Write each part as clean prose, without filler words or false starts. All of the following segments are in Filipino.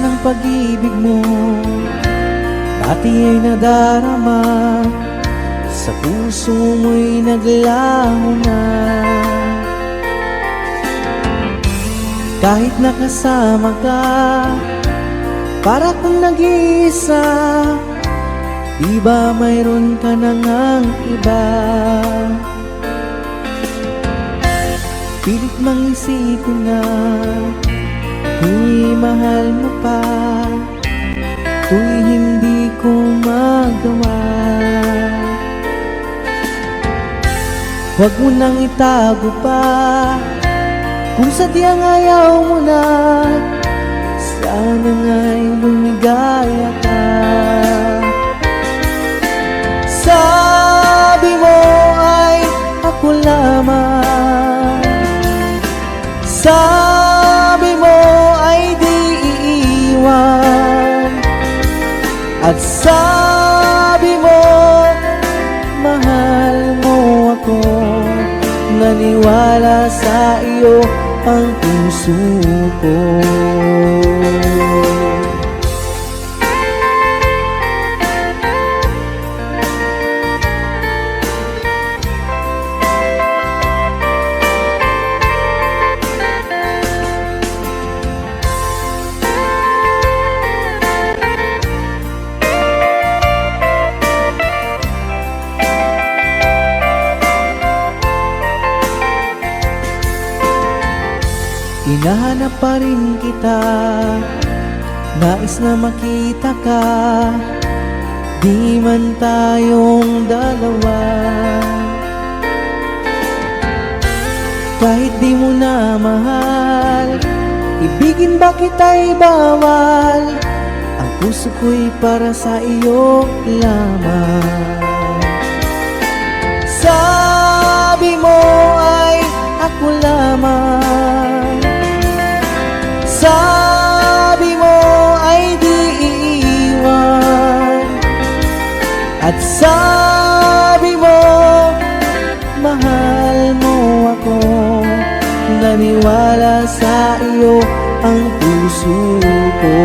ng pag-ibig mo dati ay nadarama, sa puso mo'y naglaho na. Kahit nakasama ka, para kang nag-iisa, di ba mayroon ka na ngang iba? Pilit mang isipin na kung mahal mo pa, to'y hindi ko magawa. Huwag mo nang itago pa, kung sadyang ayaw mo na, sana nga'y lumigaya ka. Sabi mo ay ako lamang, sabi mo ay di iiwan, at sabi mo mahal mo ako. Naniwala sa iyo ang puso ko. Hinahanap pa rin kita, nais na makita ka, di man tayong dalawa. Kahit di mo na mahal, ibigin ba kita'y bawal, ang puso ko'y para sa iyo lamang. Sabi mo ay ako lamang, sabi mo ay di iiwan, at sabi mo mahal mo ako. Naniwala sa iyo ang puso ko.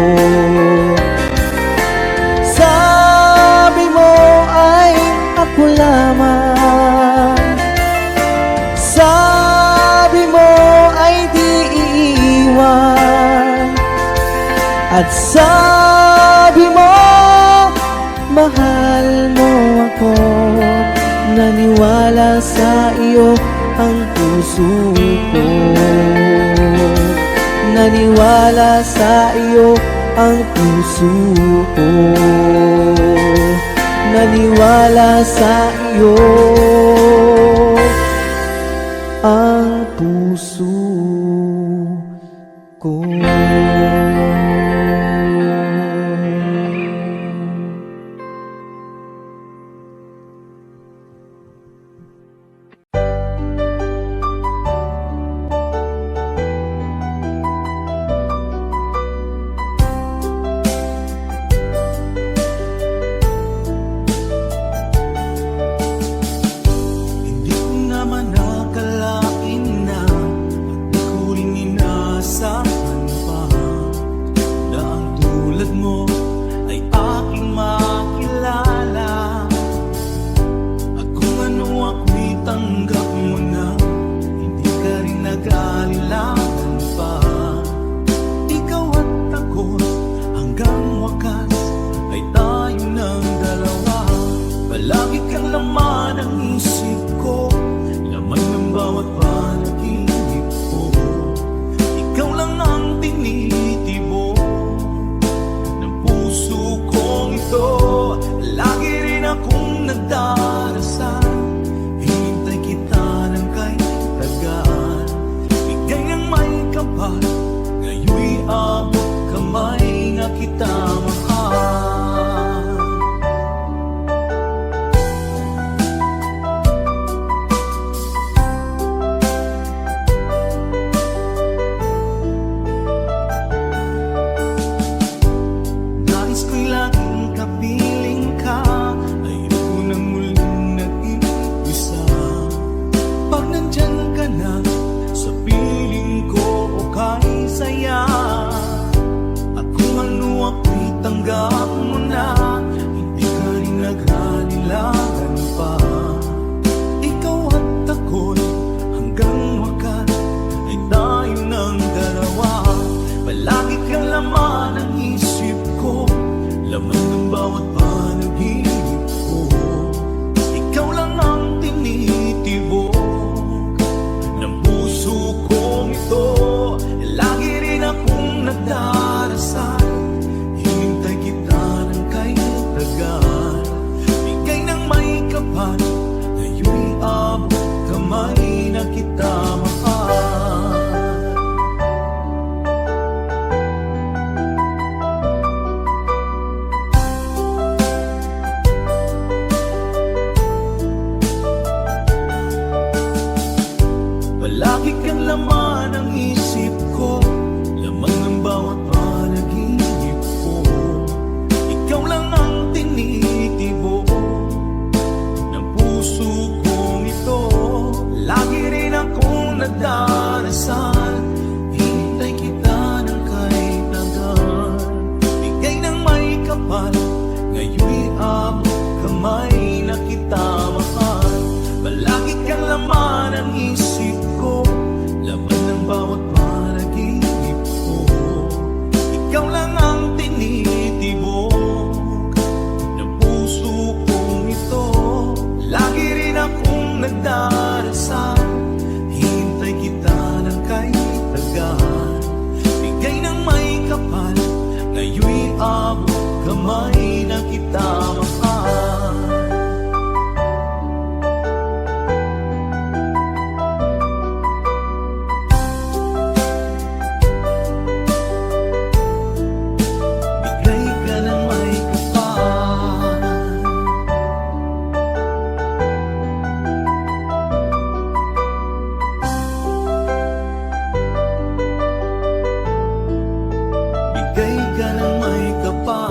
Sabi mo ay ako lamang, sabi mo ay di iiwan, at sabi mo mahal mo ako. Naniwala sa iyo ang puso ko. Naniwala sa iyo ang puso ko. Naniwala sa iyo ang puso ko. Sa piling ko o kay saya, at kung na kita mahal. Bigay ka ng may kapal. Bigay ka ng may kapal.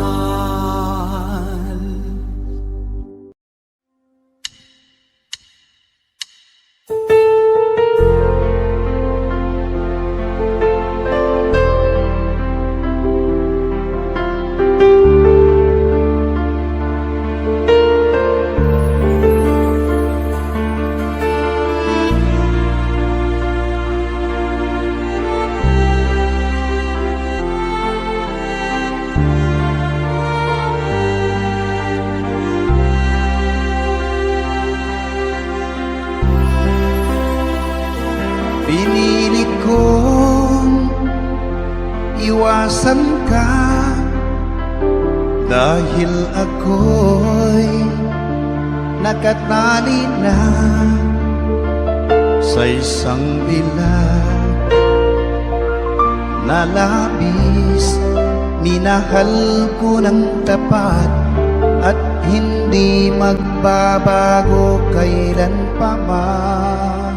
Pinili kong iwasan ka dahil ako'y nakatali na sa isang dilag na labis. Minahal ko ng tapat at hindi magbabago kailan pa man.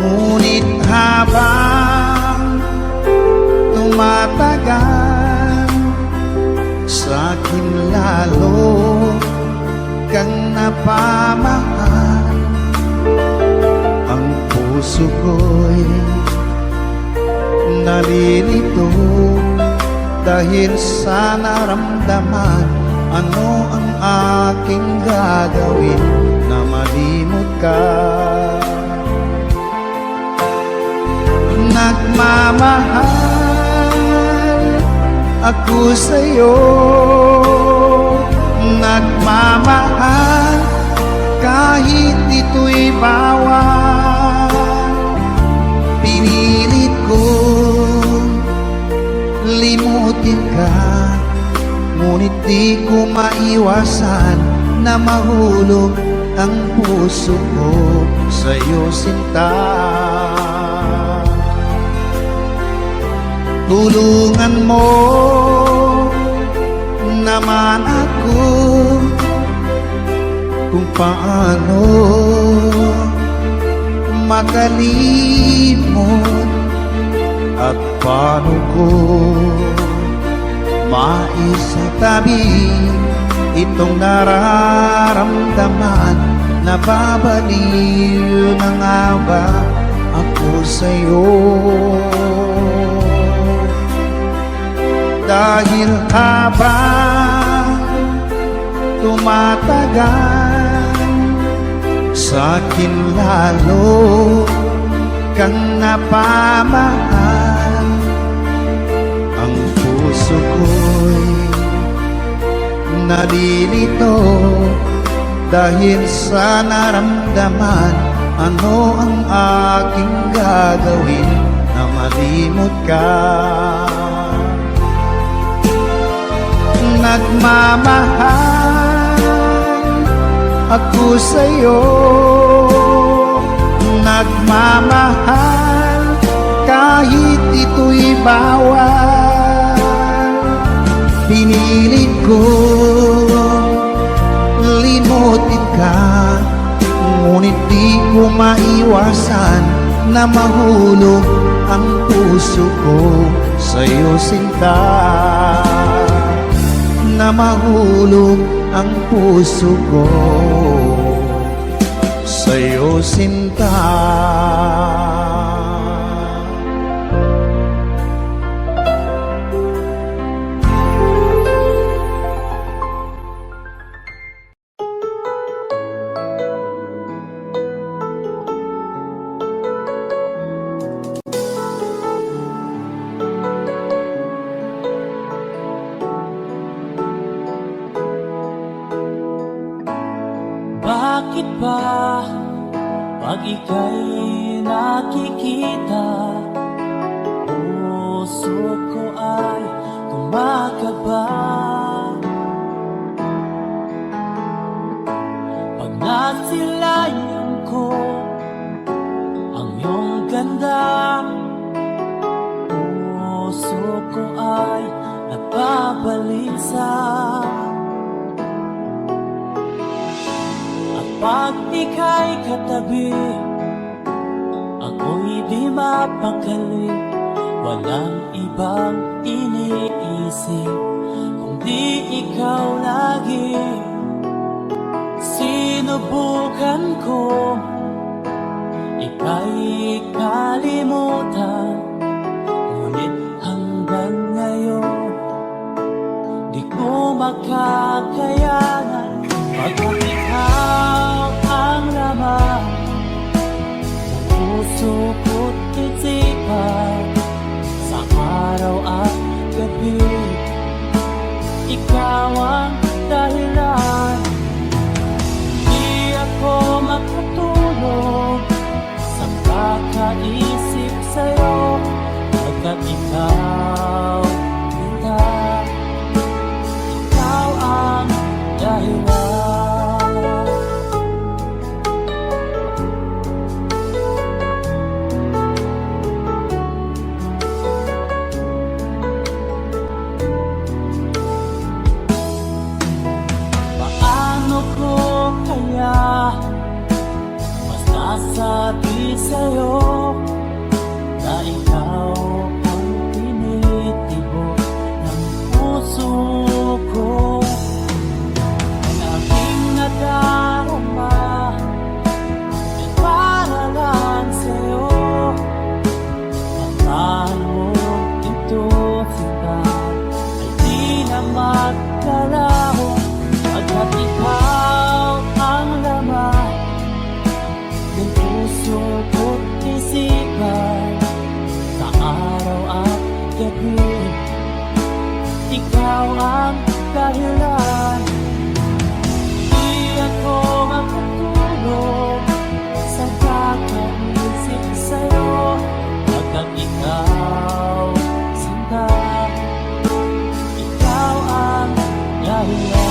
Ngunit habang tumatagal, sa'kin lalo kang napamahal. Ang puso ko'y nalilito dahil sa naramdaman. Ano ang aking gagawin na malimot ka? Nagmamahal ako sa'yo, nagmamahal kahit ito'y bawal. Pinilit kong limutin ka, ngunit di ko maiwasan na mahulog ang puso ko sa'yo, sinta. Tulungan mo naman ako kung paano makalimot at paano ko maisatabi itong nararamdaman. Nababaliw na nga ba ako sa'yo? Dahil habang tumatagal, sa'kin lalo kang napamahal. Ang puso ko'y nalilito dahil sa naramdaman. Ano ang aking gagawin na malimot ka? Nagmamahal ako sa'yo, nagmamahal kahit ito'y bawal. Pinilit ko limutin ka, ngunit di ko maiwasan na mahulog ang puso ko sa'yo, sinta. Na mahulog ang puso ko sa'yo, sinta. Bakit ba pag ika'y nakikita, puso ko ay Tama ka ba? Pag nasilayan ko ang iyong ganda, puso ko ay nagbabalisa. At pag ika'y katabi, ako'y di mapakali. Walang ibang iniisip kundi ikaw lagi. Sinubukan ko ika'y kalimutan, ngunit hanggang ngayon di ko makakayanan. Pagkat ikaw ang laman ng puso ko't isipan, sa araw at gabi ikaw ang dahilan. Di ako makatulog sa kakaisip sa'yo, pagkat ikaw kita, ikaw ang dahilan. Paano ko kaya masasabi sa'yo na ikaw ang tinitibok ng puso ko? Ang aking nadarama ay para lang sa'yo. At mo ito sila ay di na magkalaho, pagkat ikaw ang laman ng puso ko't isipan, sa araw at gabi ikaw ang dahilan. Di ako makatulog sa kakaisip sa'yo, pagkat ikaw sinta, ikaw ang dahilan.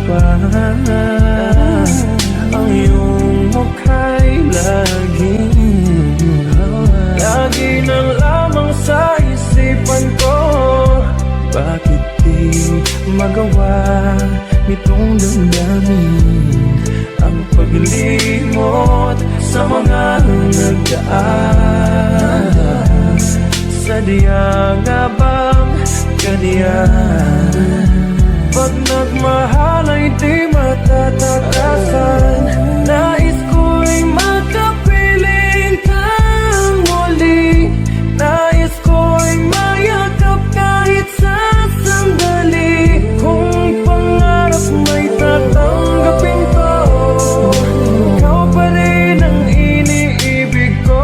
pa. Ang iyong mukha'y lagi na lamang sa isipan ko. Bakit di magawa nitong damdamin ang paglimot sa mga nagdaan? Sadya nga bang ganyan? Pag nagmahal ay di matatakasan. Nais ko'y makapiling kang muli. Nais ko'y mayakap kahit sa sandali. Kung pangarap may tatanggapin ko, ikaw pa rin ang iniibig ko.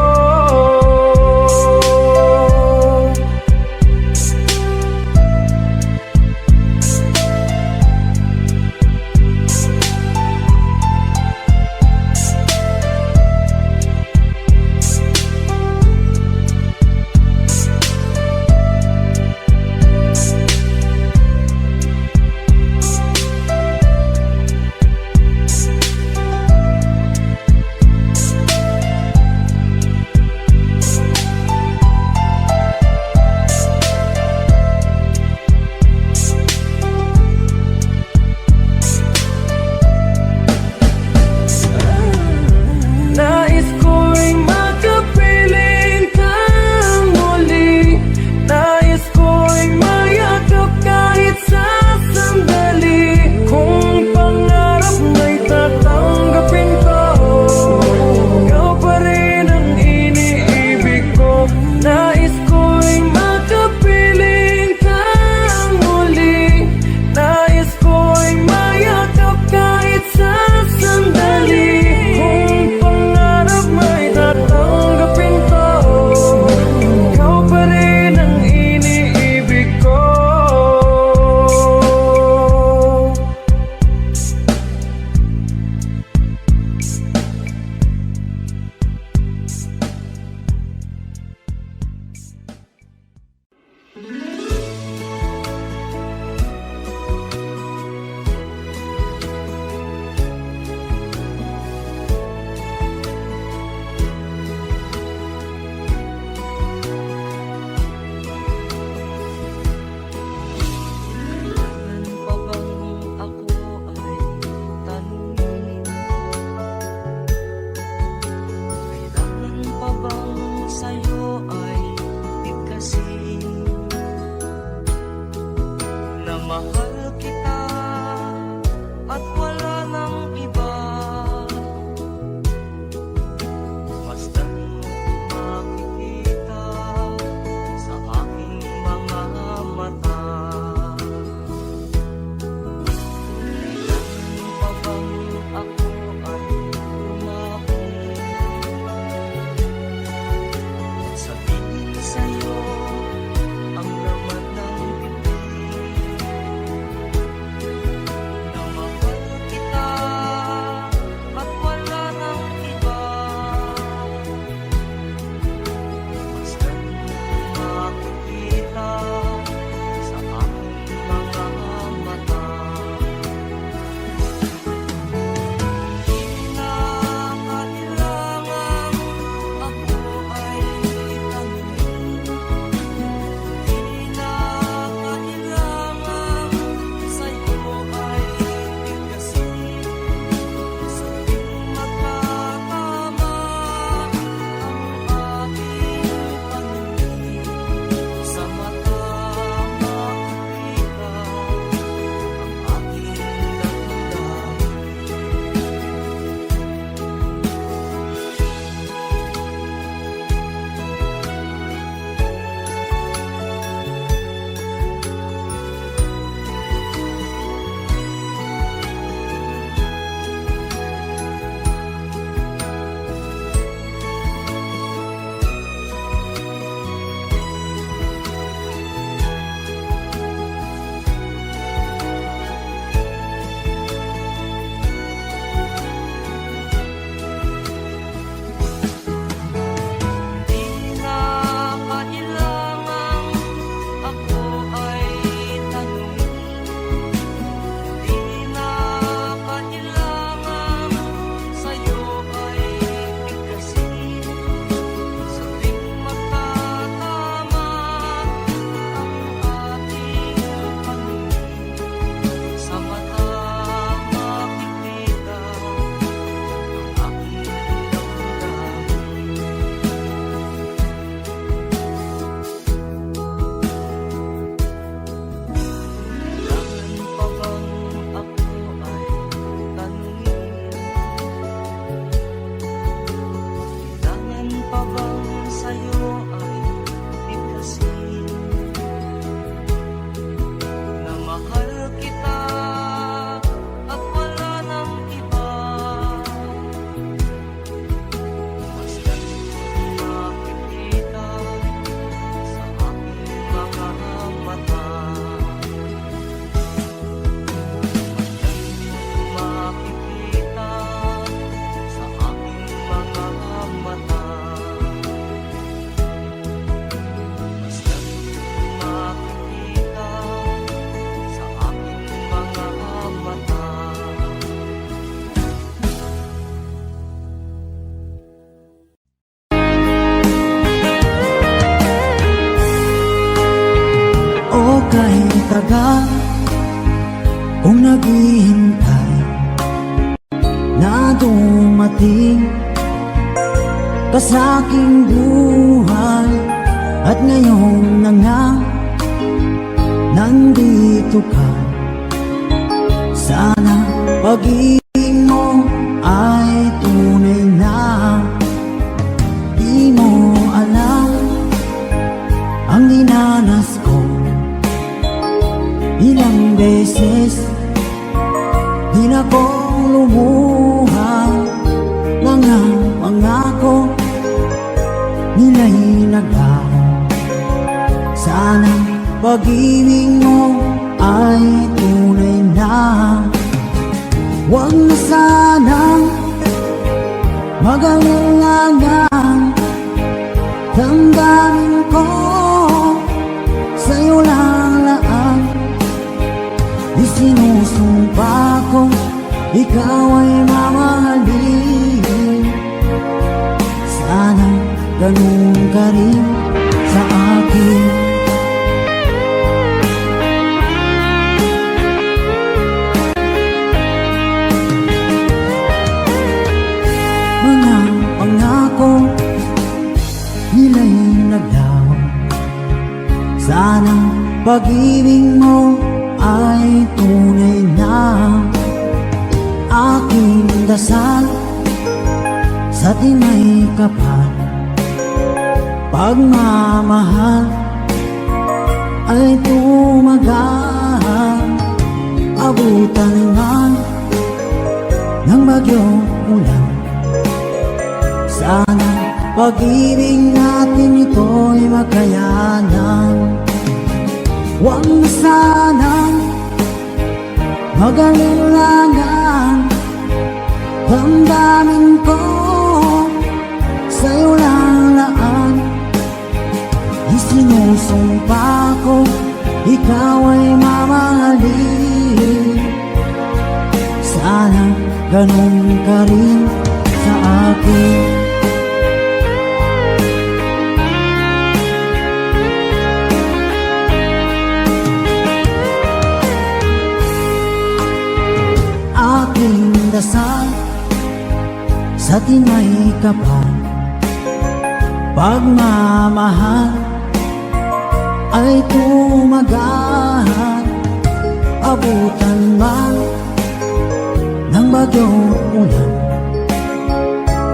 kita at wala nang iba. Basta't makikita sa aking mga mata. Makikita sa aking mga mata. Basta't makikita sa aking mga mata. O kahit tagal kung naghihintay na dumating ka sa aking buhay, at ngayon na nga nandito ka. Sana pag-ibig mo ay tunay na. Di mo alam ang dinanas ko. Ilang beses din akong lumuha, mga pangako nila'y naglaho. Sana pag-ibig mo ay tunay na. Huwag na sanang mag-alinlangan, damdamin ko sa'yo lang laan. Isinusumpa ko ikaw ay mamahalin. Sana ganun ka rin sa akin. Mga pangako nila'y naglaho. Sana pag-ibig mo ay tunay na. Aking dasal sa tinay kapal, pagmamahal ay tumagal. Abutan man ng bagyong ulan, sana pag-ibig natin ito'y makayanan. Huwag na sanang mag-alinlangan, damdamin ko sa'yo lang laan. Isinusumpa ko ikaw ay mamahalin. Sana ganun ka rin sa akin. Aking dasal sa tinay kapal, pagmamahal ay tumagal. Abutan man ng bagyong ulan,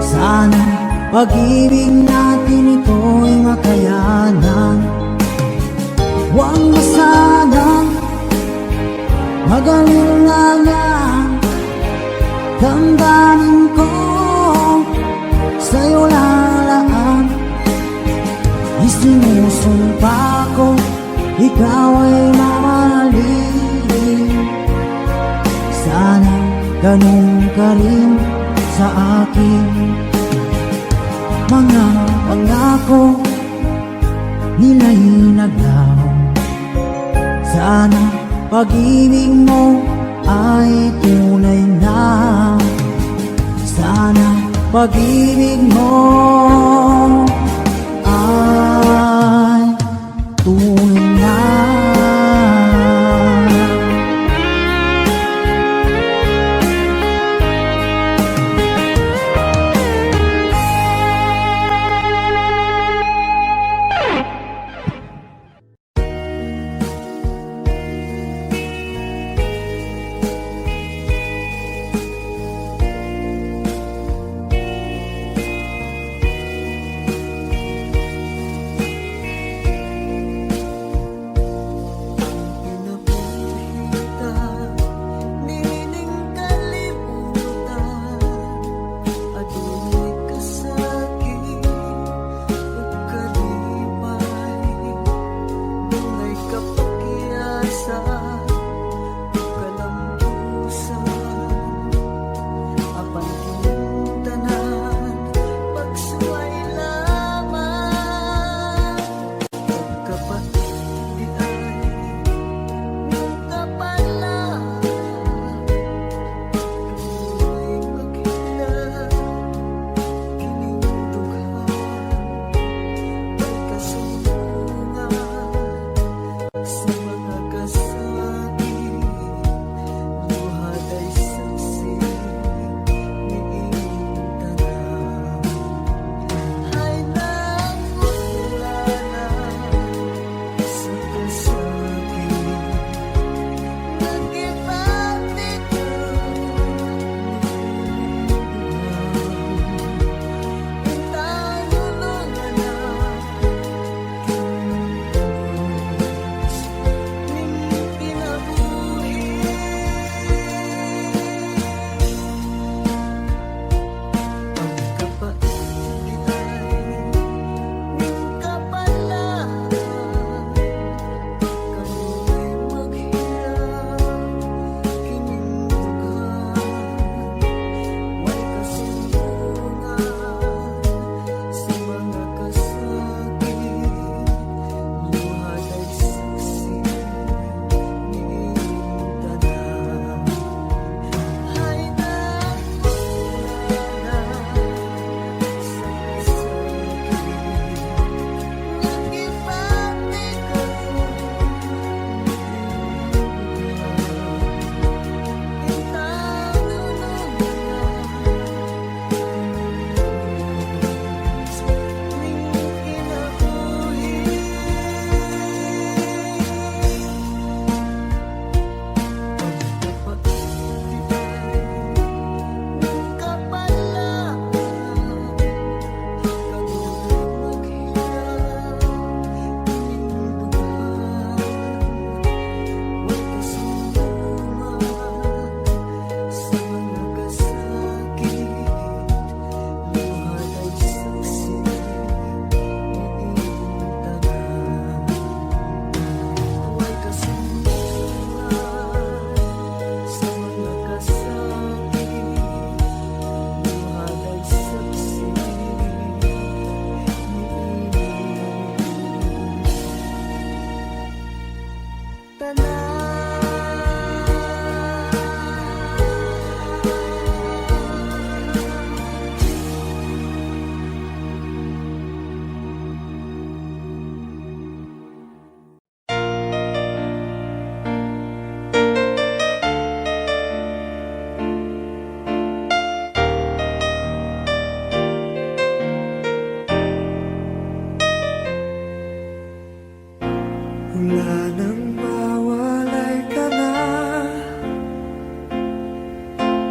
sana pag-ibig natin ito'y makayanan. Huwag na sanang mag-alinlangan, damdamin ko sa'yo lalaan. Isinusumpa ko ikaw ay mamahalin. Sana ganun ka rin sa akin. Mga pangako nila'y naglaho. Sana pag-ibig mo ay tunay na. Sana pag-ibig mo ay tunay na.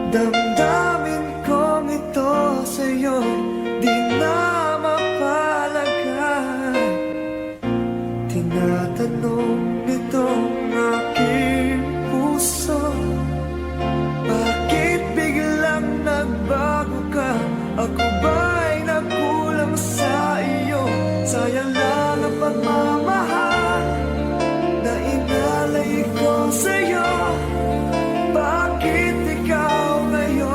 Damdamin kong ito sa'yo di na mapalagay. Tinatanong nitong aking puso, bakit biglang nagbago ka? Ako ba'y nagkulang sa iyo? Sayang lang ang pagmamahal na inalay ko sa'yo. Bakit ikaw ngayon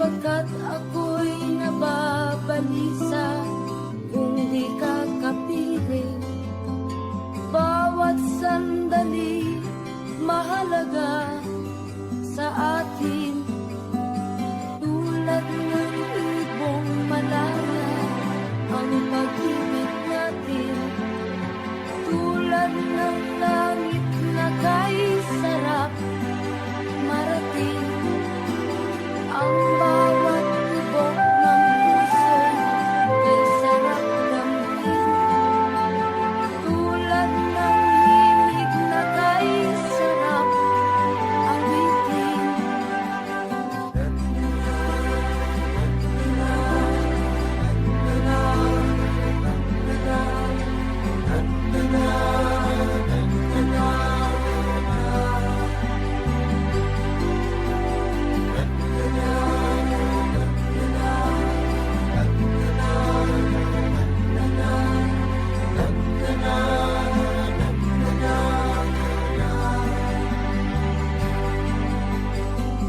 Pagkat ako'y nababalisa kung di ka kapiling. Bawat sandali mahalaga sa atin. Tulad ng ibong malaya ang pag-ibig natin. Tulad ng langit na kay sarap marating. Ang bawat tibok ng puso kay sarap damhin. Tulad ng himig na kay sarap awitin.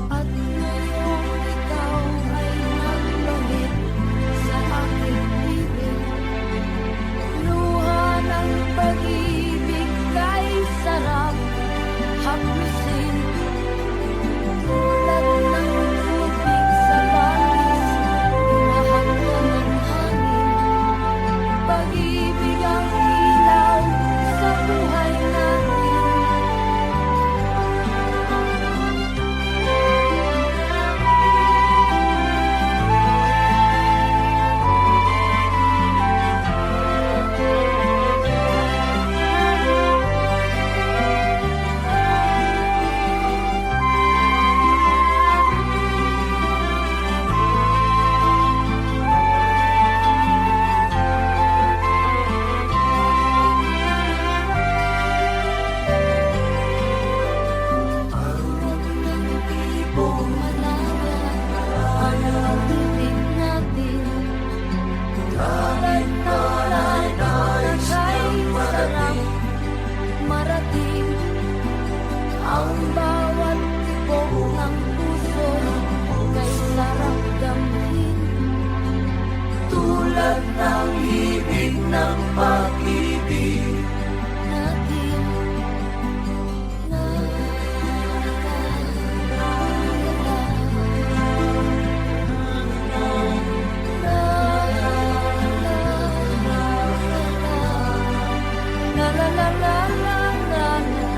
At ngayong ikaw ay nagbalik sa aking piling. Luha ng pag-ibig kay sarap haplusin. Tulad ng tubig sa bangis, hinahanggang ang hangin. Pag-ibig ang ilaw sa buhay natin. Ibong malaya ang pag-ibig natin. Tulad ng langit na kay sarap marating. Ang bawat tibok ng puso kay sarap damhin. Tulad ng ibig ng pag-ibig natin. La la la la la la la.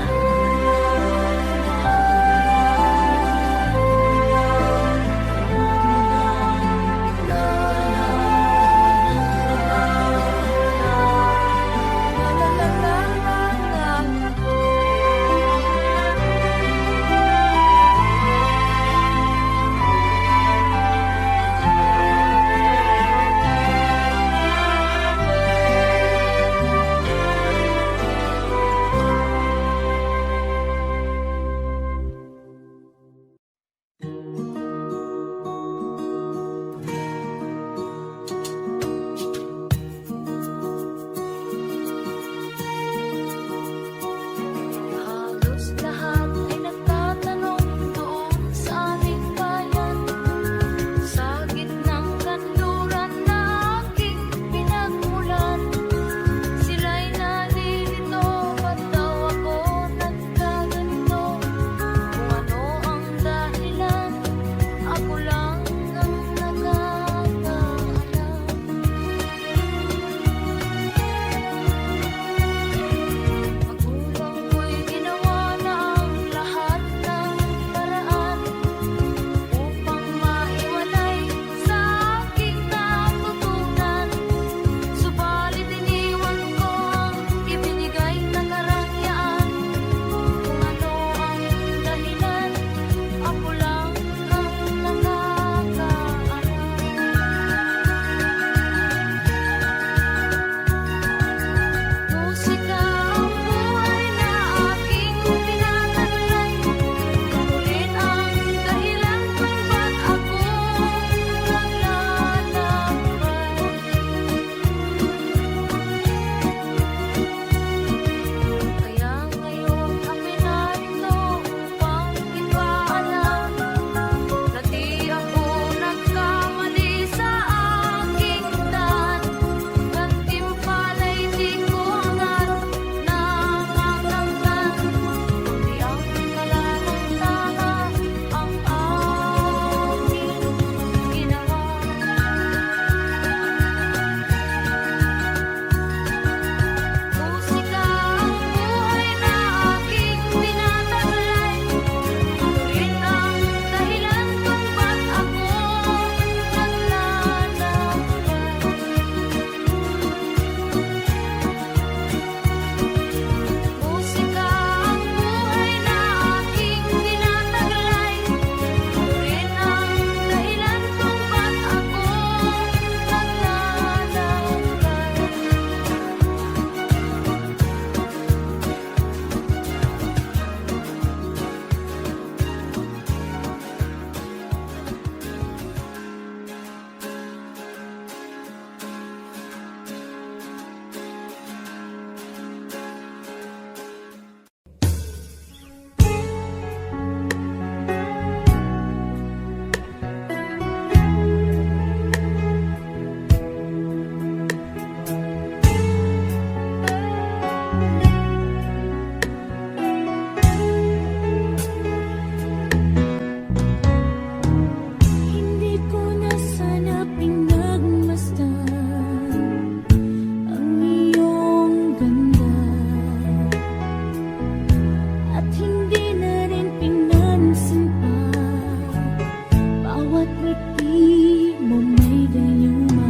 Bawat ngiti mo may gayuma.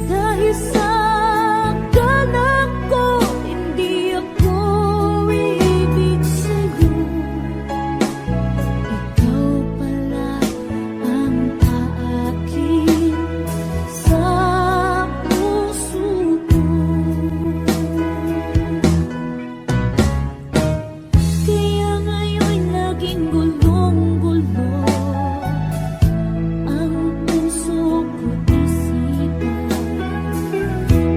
Dahil sa galang ko, hindi ako iibig sa'yo. Ikaw pala ang aakin sa puso ko. Kaya ngayon laging gulong-gulo ang puso ko isipan.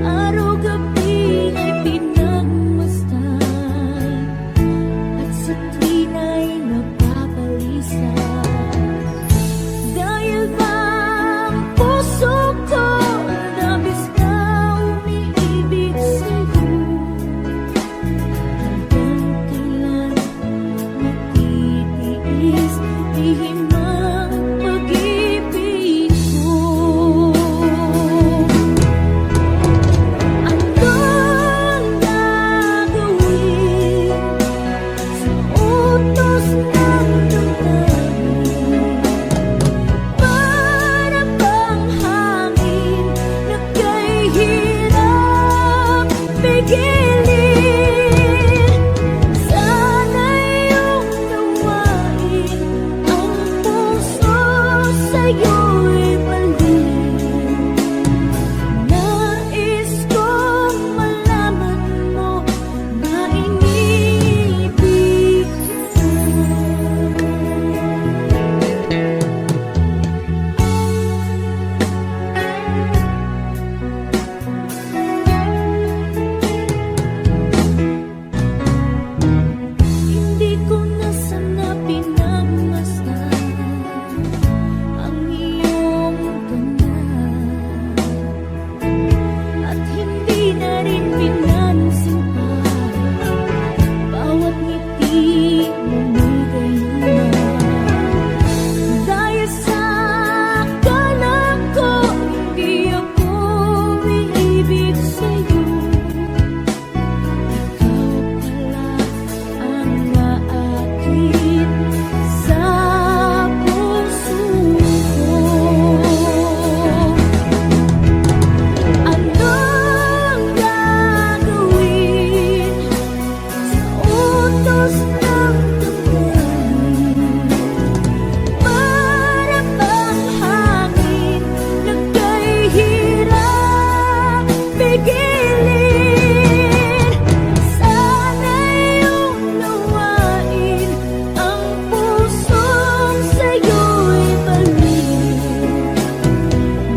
Araw-gabi ay pinagmasdan at sa tuwin ay napabalisa. Dahil ba ang puso ko labis na umiibig sa'yo? Hanggang kailan matitiis lihim ang pag-ibig ko? Anong gagawin sa utos ng damdamin? Para bang hangin na kay hirap pigilin? Sana iyong nawain ang puso sa'yo'y balik. Nais kong malaman mo na inibig kita. Hindi ko na sana pinagmasdan ang iyong ganda, at hindi na rin pinansin pa bawat ngiti mo may gayuma. Dahil sa akala ko hindi ako iibig sa'yo. Ikaw pala ang aakin sa puso ko. Anong gagawin sa utos ng damdamin? Para bang hangin na kay hirap pigilin? Sana iyong nawain ang pusong sa'yo'y balik.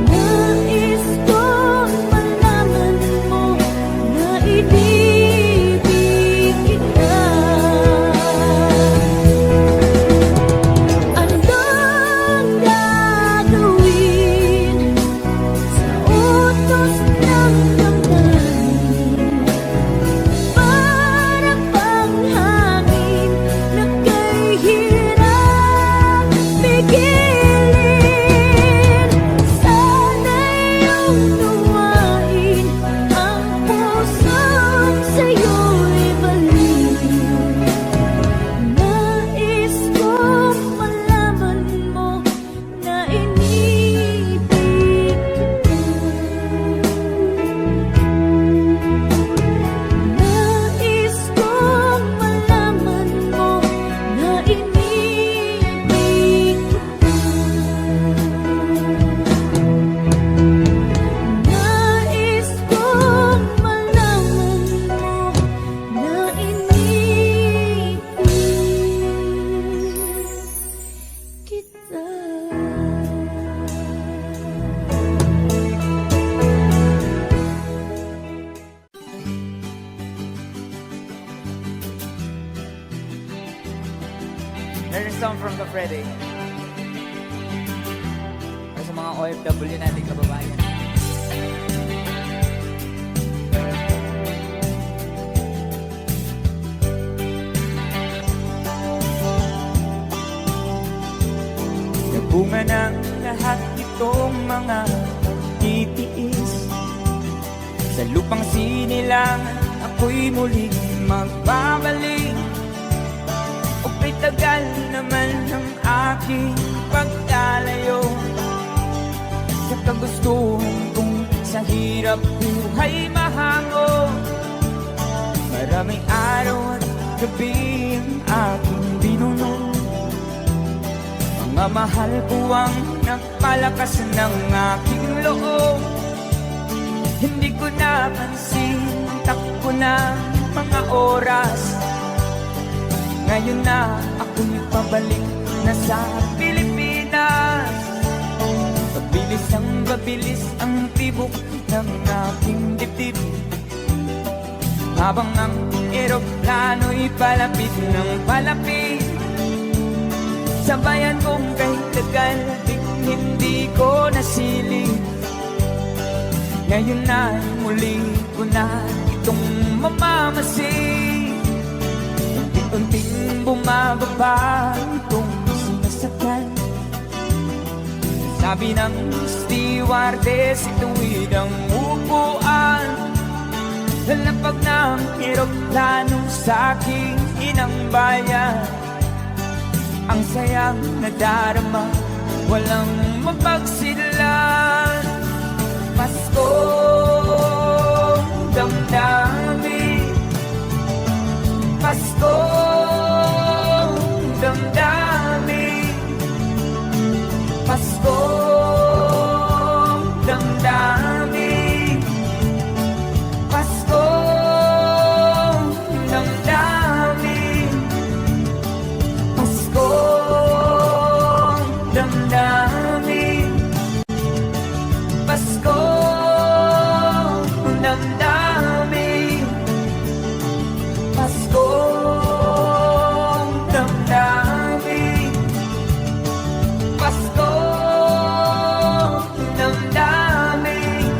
Nais kong malaman mo na inibig kita. Anong gagawin sa utos ng damdamin? Para bang hangin na kay hirap pigilin? Sana iyong nawain ang pusong sa'yo'y balik. Nais kong malaman mo na inibig kita. Nais kong malaman mo na inibig kita. Nais kong malaman mo na inibig kita. There's a song from the Freddy. Para sa mga OFW nating kababayan. Nabunga ng lahat itong mga titiis. Sa lupang sinilangan ako'y muling magbabalik. O kay tagal naman ng aking pag hirap buhay mahango. Maraming araw at gabi ang aking binunong. Mga mahal ko ang nagpalakas ng aking loob. Hindi ko napansin, takbo na mga oras. Ngayon na ako'y pabalik na sa Pilipinas. Mabilis ang tibok ng aking dibdib, habang ang eroplano'y palapit ng palapit. Sa bayan kong kahit tagal, hindi ko nasilip. Ngayon na muli ko na itong mamamasid. Unti-unting bumababa itong sinasakyan. Sabi ng stewardess, ituwid ang upuan. Lalapag ng eroplano sa aking inang bayan. Ang sayang nadarama, walang mapagsidlan. Paskong damdamin, Paskong damdamin, Paskong damdamin, Paskong damdamin, Paskong damdamin, Paskong damdamin, Paskong damdamin, Paskong damdamin.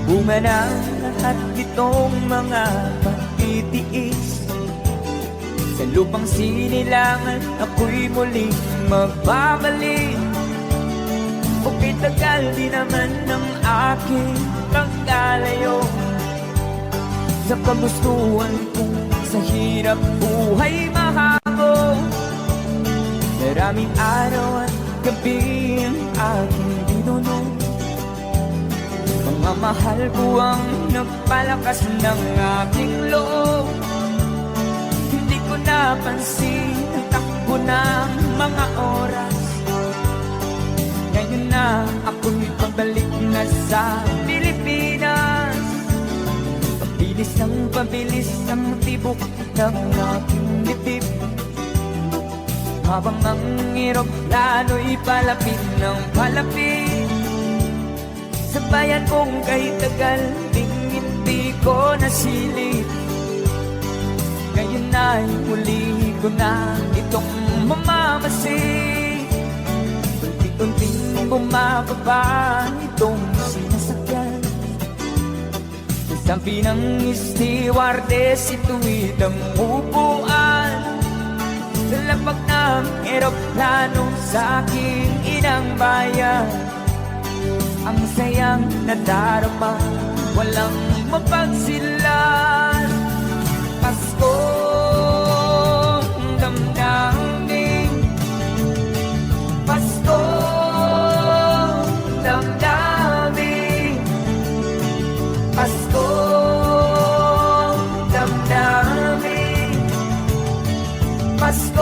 Bunga ng lahat itong mga pagtitiis. Sa lupang sinilangan, ako'y muling magbabalik. Bukit tagal di naman ng aking pagkalayo sa kagustuhan kong sa hirap buhay mahango. Maraming araw at gabi ang aking binunong. Mga mahal ko ang nagpalakas ng aking loob. Hindi ko napansin ang takbo ng mga oras. Ngayon na ako'y pabalik na sa Pilipinas. Pabilis ang tibok ng aking dibdib, habang ang eroplano'y palapit ng palapit. Sa bayan kong kahit tagal, hindi ko nasilip. Ngayon na'y muli ko na itong mamamasid. Unti-unting bumababa itong sinasakyan. Sabi ng stewardess, ituwid ang upuan. Lalapag ng eroplano sa aking inang bayan. Ang sayang nadarama, walang mapagsilan. Paskong damdamin, Paskong damdamin, Paskong damdamin, Paskong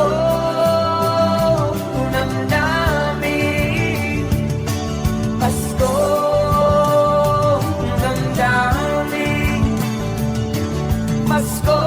damdamin, Paskong damdamin, Paskong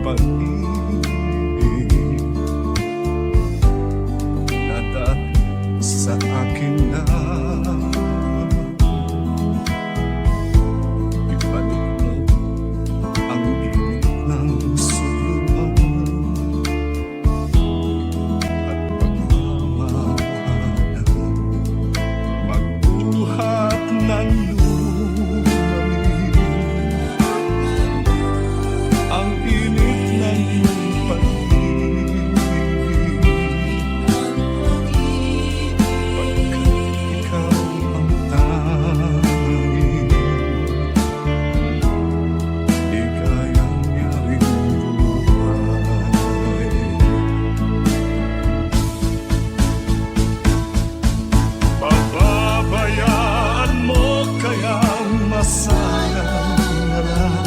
pag-ibig na dati sa akin na ibalik mo ang init ng suyuan at pagmamahalan, magbuhat ng lumalim ang init ng iyong pag-ibig, pagkat ikaw ang tanging ligayang yaring buhay. Pababayaan mo kaya masayang na lang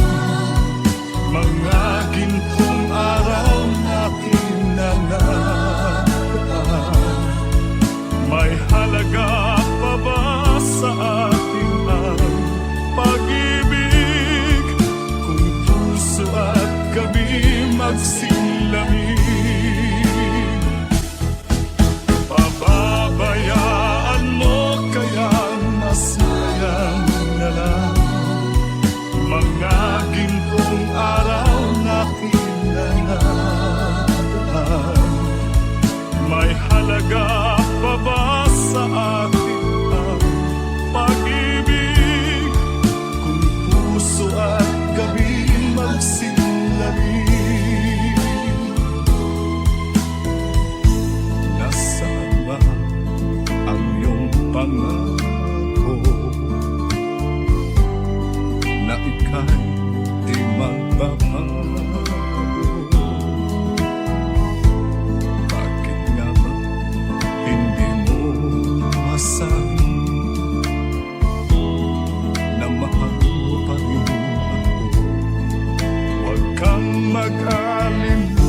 mga gintong araw natin na nakaraan. May halaga pa ba sa atin ang pag-ibig kung puso at gabi magsilamig? Pababayaan mo kaya masayang na lang mga gintong araw natin na nakaraan. May halaga pa ba sa atin ang pag-ibig kung puso at gabi magsilamig? Nasaan ba ang iyong pangako na ika'y di magbabago? Bakit nga ba hindi mo masabi na mahal mo pa rin ako? Huwag kang mag-alala,